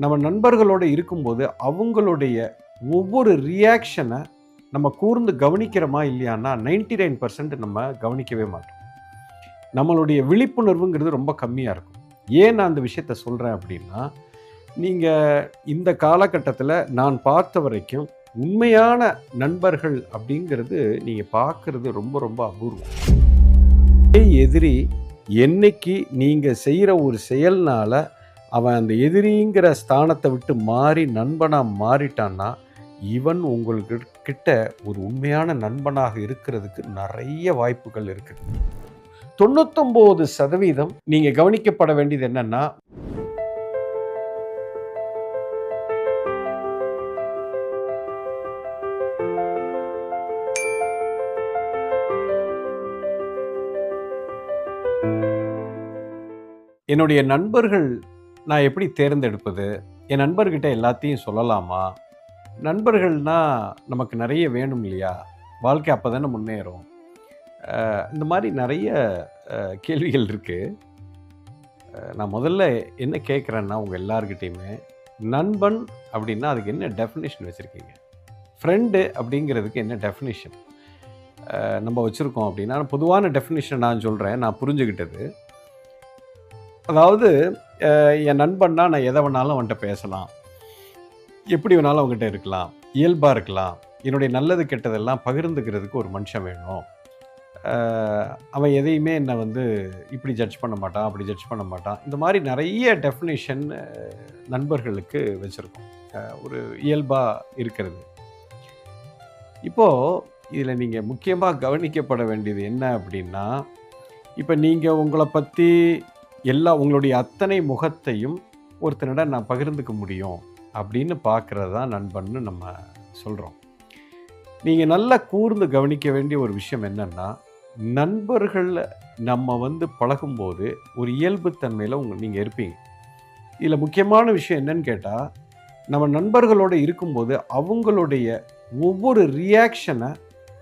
நம்ம நண்பர்களோட இருக்கும்போது அவங்களுடைய ஒவ்வொரு ரியாக்ஷனை நம்ம கூர்ந்து கவனிக்கிறோமா இல்லையான்னா 99% நம்ம கவனிக்கவே மாட்டோம். நம்மளுடைய விழிப்புணர்வுங்கிறது ரொம்ப கம்மியாக இருக்கும். ஏன் நான் அந்த விஷயத்த சொல்கிறேன் அப்படின்னா, நீங்கள் இந்த காலகட்டத்தில் நான் பார்த்த வரைக்கும் உண்மையான நண்பர்கள் அப்படிங்கிறது நீங்கள் பார்க்கறது ரொம்ப ரொம்ப அபூர்வம். எதிரி என்னைக்கு நீங்கள் செய்கிற ஒரு செயல்னால அவன் அந்த எதிரிங்கிற ஸ்தானத்தை விட்டு மாறி நண்பனாக மாறிட்டான்னா, இவன் உங்களுக்கு கிட்ட ஒரு உண்மையான நண்பனாக இருக்கிறதுக்கு நிறைய வாய்ப்புகள் இருக்குது. 99% நீங்கள் கவனிக்கப்பட வேண்டியது என்னன்னா, என்னுடைய நண்பர்கள் நான் எப்படி தேர்ந்தெடுப்பது? என் நண்பர்கிட்ட எல்லாத்தையும் சொல்லலாமா? நண்பர்கள்னா நமக்கு நிறைய வேணும் இல்லையா? வாழ்க்கை அப்போ தானே முன்னேறும். இந்த மாதிரி நிறைய கேள்விகள் இருக்குது. நான் முதல்ல என்ன கேட்குறேன்னா, உங்கள் எல்லார்கிட்டையுமே நண்பன் அப்படின்னா அதுக்கு என்ன டெஃபினிஷன் வச்சுருக்கீங்க? ஃப்ரெண்டு அப்படிங்கிறதுக்கு என்ன டெஃபினிஷன் நம்ம வச்சுருக்கோம் அப்படின்னா, பொதுவான டெஃபினிஷன் நான் சொல்கிறேன், நான் புரிஞ்சுக்கிட்டது. அதாவது என் நண்பன்னா நான் எதை வேணாலும் அவன்கிட்ட பேசலாம், எப்படி வேணாலும் அவங்ககிட்ட இருக்கலாம், இயல்பாக இருக்கலாம். என்னுடைய நல்லது கெட்டதெல்லாம் பகிர்ந்துக்கிறதுக்கு ஒரு மனுஷன் வேணும். அவன் எதையுமே என்னை இப்படி ஜட்ஜ் பண்ண மாட்டான், அப்படி ஜட்ஜ் பண்ண மாட்டான். இந்த மாதிரி நிறைய டெஃபினிஷன் நண்பர்களுக்கு வச்சுருக்கோம். ஒரு இயல்பாக இருக்கிறது. இப்போது இதில் நீங்கள் முக்கியமாக கவனிக்கப்பட வேண்டியது என்ன அப்படின்னா, இப்போ நீங்கள் உங்களை பற்றி உங்களுடைய அத்தனை முகத்தையும் ஒருத்தனிடம் நான் பகிர்ந்துக்க முடியும் அப்படின்னு பார்க்குறது தான் நண்பன்னு நம்ம சொல்கிறோம். நீங்கள் நல்லா கூர்ந்து கவனிக்க வேண்டிய ஒரு விஷயம் என்னென்னா, நண்பர்கள் நம்ம பழகும்போது ஒரு இயல்புத்தன்மையில் நீங்கள் இருப்பீங்க. இதில் முக்கியமான விஷயம் என்னன்னு கேட்டால், நம்ம நண்பர்களோடு இருக்கும்போது அவங்களுடைய ஒவ்வொரு ரியாக்ஷனை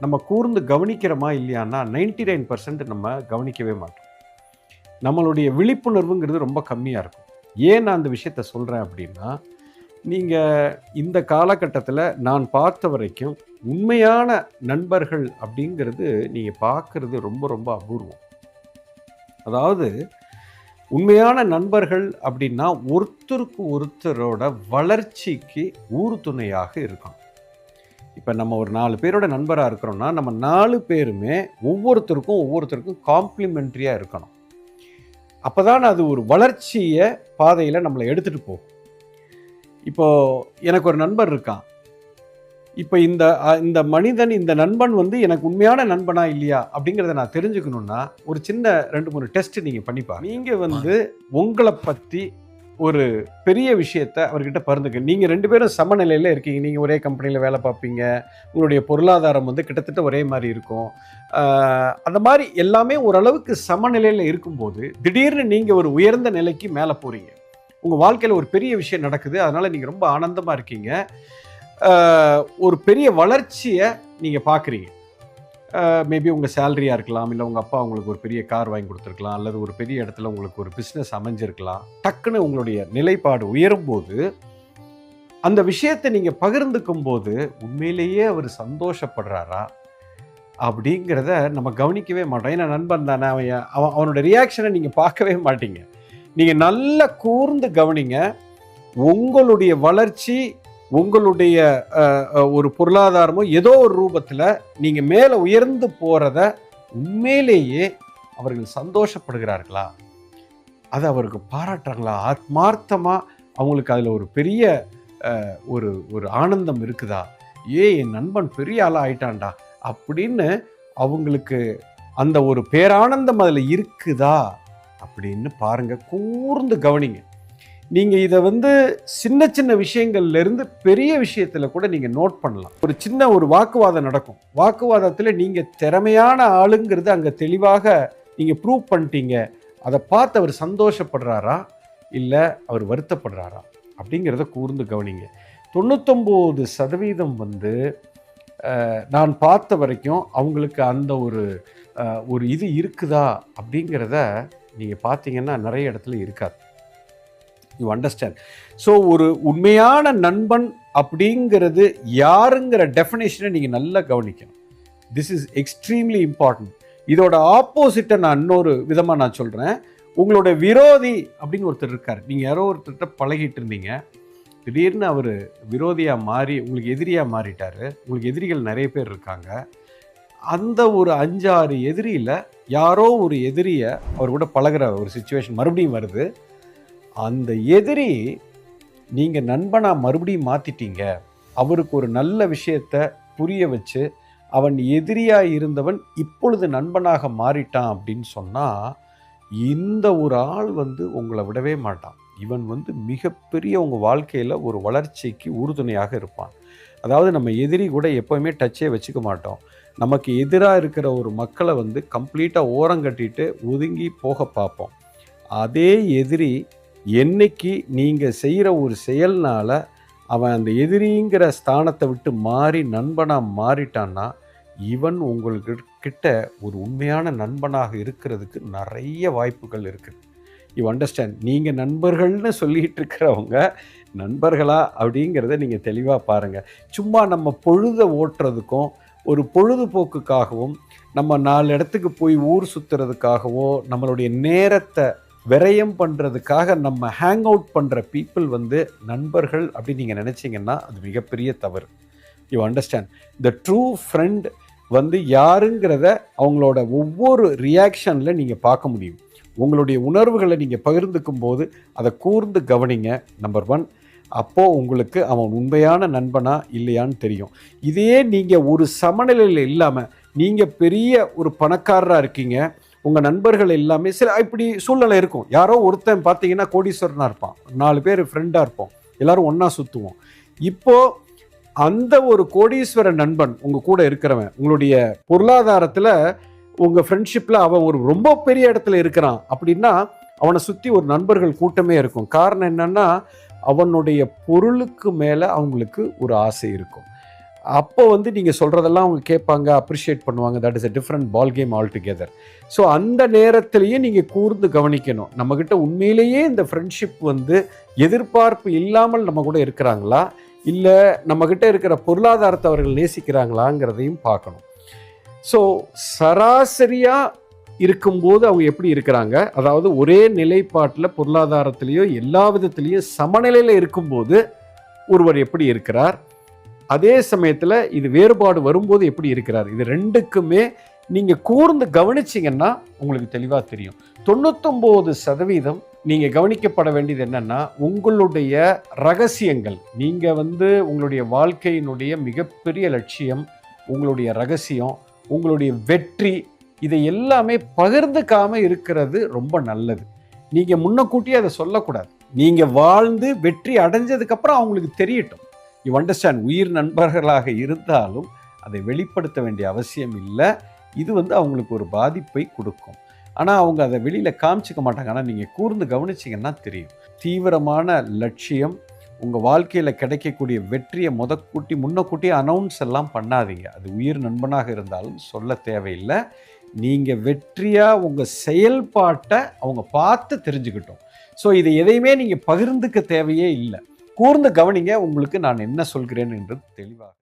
நம்ம கூர்ந்து கவனிக்கிறோமா இல்லையான்னா 99% நம்ம கவனிக்கவே மாட்டோம். நம்மளுடைய விழிப்புணர்வுங்கிறது ரொம்ப கம்மியாக இருக்கும். ஏன் நான் அந்த விஷயத்த சொல்கிறேன் அப்படின்னா, நீங்கள் இந்த காலகட்டத்தில் நான் பார்த்த வரைக்கும் உண்மையான நண்பர்கள் அப்படிங்கிறது நீங்கள் பார்க்குறது ரொம்ப ரொம்ப அபூர்வம். அதாவது உண்மையான நண்பர்கள் அப்படின்னா ஒருத்தருக்கு ஒருத்தரோட வளர்ச்சிக்கு ஊறுதுணையாக இருக்கும். இப்போ நம்ம ஒரு 4 பேரோட நண்பராக இருக்கிறோன்னா, நம்ம 4 பேருமே ஒவ்வொருத்தருக்கும் காம்ப்ளிமெண்ட்ரியாக இருக்கணும். அப்போ தான் அது ஒரு வளர்ச்சியை பாதையில் நம்மளை எடுத்துகிட்டு போகும். இப்போது எனக்கு ஒரு நண்பர் இருக்கான். இப்போ இந்த மனிதன், இந்த நண்பன் எனக்கு உண்மையான நண்பனா இல்லையா அப்படிங்கிறத நான் தெரிஞ்சுக்கணுன்னா ஒரு சின்ன 2-3 டெஸ்ட் நீங்கள் பண்ணிப்பா. நீங்கள் உங்களை பற்றி ஒரு பெரிய விஷயத்தை அவர்கிட்ட பகிர்ந்துக்க. நீங்கள் 2 பேரும் சமநிலையில் இருக்கீங்க. நீங்கள் ஒரே கம்பெனியில் வேலை பார்ப்பீங்க. உங்களுடைய பொருளாதாரம் கிட்டத்தட்ட ஒரே மாதிரி இருக்கும். அந்த மாதிரி எல்லாமே ஓரளவுக்கு சமநிலையில் இருக்கும்போது திடீர்னு நீங்கள் ஒரு உயர்ந்த நிலைக்கு மேலே போகிறீங்க. உங்கள் வாழ்க்கையில் ஒரு பெரிய விஷயம் நடக்குது. அதனால் நீங்கள் ரொம்ப ஆனந்தமாக இருக்கீங்க. ஒரு பெரிய வளர்ச்சியை நீங்கள் பார்க்குறீங்க. மேபி உங்கள் சேலரியாக இருக்கலாம், இல்லை உங்கள் அப்பா உங்களுக்கு ஒரு பெரிய கார் வாங்கி கொடுத்துருக்கலாம், அல்லது ஒரு பெரிய இடத்துல உங்களுக்கு ஒரு பிஸ்னஸ் அமைஞ்சிருக்கலாம். டக்குன்னு உங்களுடைய நிலைப்பாடு உயரும்போது அந்த விஷயத்தை நீங்கள் பகிர்ந்துக்கும் போது உண்மையிலேயே அவர் சந்தோஷப்படுறாரா அப்படிங்கிறத நம்ம கவனிக்கவே மாட்டோம். ஏன்னா நண்பன் தானே, அவனோட ரியாக்ஷனை நீங்கள் பார்க்கவே மாட்டீங்க. நீங்கள் நல்லா கூர்ந்து கவனிங்க. உங்களுடைய வளர்ச்சி, உங்களுடைய ஒரு பொருளாதாரமோ ஏதோ ஒரு ரூபத்தில் நீங்கள் மேலே உயர்ந்து போகிறத உண்மையிலேயே அவர்கள் சந்தோஷப்படுகிறார்களா, அதை அவருக்கு பாராட்டுறாங்களா, ஆத்மார்த்தமாக அவங்களுக்கு அதில் ஒரு பெரிய ஒரு ஆனந்தம் இருக்குதா, என் நண்பன் பெரிய ஆளாக ஆயிட்டான்டா அப்படின்னு அவங்களுக்கு அந்த ஒரு பேரானந்தம் அதில் இருக்குதா அப்படின்னு பாருங்கள். கூர்ந்து கவனிங்க. நீங்கள் இதை சின்ன சின்ன விஷயங்கள்லேருந்து பெரிய விஷயத்தில் கூட நீங்கள் நோட் பண்ணலாம். ஒரு சின்ன ஒரு வாக்குவாதம் நடக்கும். வாக்குவாதத்தில் நீங்கள் திறமையான ஆளுங்கிறது அங்கே தெளிவாக நீங்கள் ப்ரூவ் பண்ணிட்டீங்க. அதை பார்த்து அவர் சந்தோஷப்படுறாரா இல்லை அவர் வருத்தப்படுறாரா அப்படிங்கிறத கூர்ந்து கவனிங்க. 99% நான் பார்த்த வரைக்கும் அவங்களுக்கு அந்த ஒரு இது இருக்குதா அப்படிங்கிறத நீங்கள் பார்த்தீங்கன்னா நிறைய இடத்துல இருக்காது. You understand? ஸோ ஒரு உண்மையான நண்பன் அப்படிங்கிறது யாருங்கிற டெஃபினேஷனை நீங்கள் நல்லா கவனிக்கணும். This is extremely important. இதோட ஆப்போசிட்டை நான் இன்னொரு விதமாக நான் சொல்கிறேன். உங்களோட விரோதி அப்படின்னு ஒருத்தர் இருக்கார். நீங்கள் யாரோ ஒருத்தர்கிட்ட பழகிட்டு இருந்தீங்க, திடீர்னு அவர் விரோதியாக மாறி உங்களுக்கு எதிரியாக மாறிட்டார். உங்களுக்கு எதிரிகள் நிறைய பேர் இருக்காங்க. அந்த ஒரு 5-6 எதிரியில் யாரோ ஒரு எதிரியை அவர் கூட பழகிற ஒரு சுச்சுவேஷன் மறுபடியும் வருது. அந்த எதிரி நீங்கள் நண்பனாக மறுபடியும் மாற்றிட்டீங்க. அவருக்கு ஒரு நல்ல விஷயத்தை புரிய வச்சு அவன் எதிரியாக இருந்தவன் இப்பொழுது நண்பனாக மாறிட்டான் அப்படின்னு சொன்னால், இந்த ஒரு ஆள் உங்களை விடவே மாட்டான். இவன் மிகப்பெரிய உங்கள் வாழ்க்கையில் ஒரு வளர்ச்சிக்கு உறுதுணையாக இருப்பான். அதாவது நம்ம எதிரி கூட எப்போவுமே டச்சே வச்சுக்க மாட்டோம். நமக்கு எதிராக இருக்கிற ஒரு மக்களை கம்ப்ளீட்டாக ஓரங்கட்டிட்டு ஒதுங்கி போக பார்ப்போம். அதே எதிரி என்னைக்கு நீங்கள் செய்கிற ஒரு செயல்னால் அவன் அந்த எதிரிங்கிற ஸ்தானத்தை விட்டு மாறி நண்பனாக மாறிட்டான்னா, இவன் உங்கள்கிட்ட ஒரு உண்மையான நண்பனாக இருக்கிறதுக்கு நிறைய வாய்ப்புகள் இருக்குது. You understand? நீங்கள் நண்பர்கள்னு சொல்லிகிட்டு இருக்கிறவங்க நண்பர்களா அப்படிங்கிறத நீங்கள் தெளிவாக பாருங்கள். சும்மா நம்ம பொழுதை ஓட்டுறதுக்கும் ஒரு பொழுதுபோக்குக்காகவும் நம்ம 4 இடத்துக்கு போய் ஊர் சுற்றுறதுக்காகவோ நம்மளுடைய நேரத்தை விரயம் பண்ணுறதுக்காக நம்ம ஹேங் அவுட் பண்ணுற பீப்புள் நண்பர்கள் அப்படின்னு நீங்கள் நினச்சிங்கன்னா அது மிகப்பெரிய தவறு. You understand? The true friend யாருங்கிறத அவங்களோட ஒவ்வொரு ரியாக்ஷனில் நீங்கள் பார்க்க முடியும். உங்களுடைய உணர்வுகளை நீங்கள் பகிர்ந்துக்கும் போது அதை கூர்ந்து கவனிங்க. நம்பர் 1. அப்போது உங்களுக்கு அவன் உண்மையான நண்பனா இல்லையான்னு தெரியும். இதே நீங்கள் ஒரு சமநிலையில் இல்லாமல் நீங்கள் பெரிய ஒரு பணக்காரராக இருக்கீங்க, உங்கள் நண்பர்கள் எல்லாமே சில இப்படி சூழ்நிலை இருக்கும். யாரோ ஒருத்தன் பார்த்தீங்கன்னா கோடீஸ்வரனாக இருப்பான், 4 பேர் ஃப்ரெண்டாக இருப்போம், எல்லோரும் ஒன்றா சுற்றுவோம். இப்போது அந்த ஒரு கோடீஸ்வர நண்பன் உங்கள் கூட இருக்கிறவன் உங்களுடைய பொருளாதாரத்தில் உங்கள் ஃப்ரெண்ட்ஷிப்பில் அவன் ஒரு ரொம்ப பெரிய இடத்துல இருக்கிறான் அப்படின்னா அவனை சுற்றி ஒரு நண்பர்கள் கூட்டமே இருக்கும். காரணம் என்னென்னா அவனுடைய பொருளுக்கு மேலே அவங்களுக்கு ஒரு ஆசை இருக்கும். அப்போ நீங்கள் சொல்கிறதெல்லாம் அவங்க கேட்பாங்க, அப்ரிஷியேட் பண்ணுவாங்க. That is a different ball game altogether. So அந்த நேரத்திலேயே நீங்கள் கூர்ந்து கவனிக்கணும். நம்மக்கிட்ட உண்மையிலேயே இந்த ஃப்ரெண்ட்ஷிப் எதிர்பார்ப்பு இல்லாமல் நம்ம கூட இருக்கிறாங்களா, இல்லை நம்மக்கிட்ட இருக்கிற பொருளாதாரத்தை அவர்கள் நேசிக்கிறாங்களாங்கிறதையும் பார்க்கணும். ஸோ சராசரியாக இருக்கும்போது அவங்க எப்படி இருக்கிறாங்க, அதாவது ஒரே நிலைப்பாட்டில் பொருளாதாரத்திலேயோ எல்லா விதத்துலேயும் சமநிலையில் இருக்கும்போது ஒருவர் எப்படி இருக்கிறார், அதே சமயத்தில் இது வேறுபாடு வரும்போது எப்படி இருக்கிறார், இது ரெண்டுக்குமே நீங்கள் கூர்ந்து கவனிச்சிங்கன்னா உங்களுக்கு தெளிவாக தெரியும். 99% நீங்கள் கவனிக்கப்பட வேண்டியது என்னென்னா உங்களுடைய ரகசியங்கள். நீங்கள் உங்களுடைய வாழ்க்கையினுடைய மிகப்பெரிய லட்சியம், உங்களுடைய ரகசியம், உங்களுடைய வெற்றி, இதை எல்லாமே பகிர்ந்துக்காமல் இருக்கிறது ரொம்ப நல்லது. நீங்கள் முன்னக்கூட்டியே அதை சொல்லக்கூடாது. நீங்கள் வாழ்ந்து வெற்றி அடைஞ்சதுக்கப்புறம் அவங்களுக்கு தெரியட்டும். You understand? உயிர் நண்பர்களாக இருந்தாலும் அதை வெளிப்படுத்த வேண்டிய அவசியம் இல்லை. இது அவங்களுக்கு ஒரு பாதிப்பை கொடுக்கும். ஆனால் அவங்க அதை வெளியில் காமிச்சிக்க மாட்டாங்க. ஆனால் நீங்கள் கூர்ந்து கவனிச்சிங்கன்னா தெரியும். தீவிரமான லட்சியம், உங்கள் வாழ்க்கையில் கிடைக்கக்கூடிய வெற்றியை முன்னக்கூட்டி அனௌன்ஸ் எல்லாம் பண்ணாதீங்க. அது உயிர் நண்பனாக இருந்தாலும் சொல்ல தேவையில்லை. நீங்கள் வெற்றியாக உங்கள் செயல்பாட்டை அவங்க பார்த்து தெரிஞ்சுக்கிட்டோம். ஸோ இதை எதையுமே நீங்கள் பகிர்ந்துக்க தேவையே இல்லை. கூர்ந்து கவனிங்க, உங்களுக்கு நான் என்ன சொல்கிறேன் என்று தெளிவாக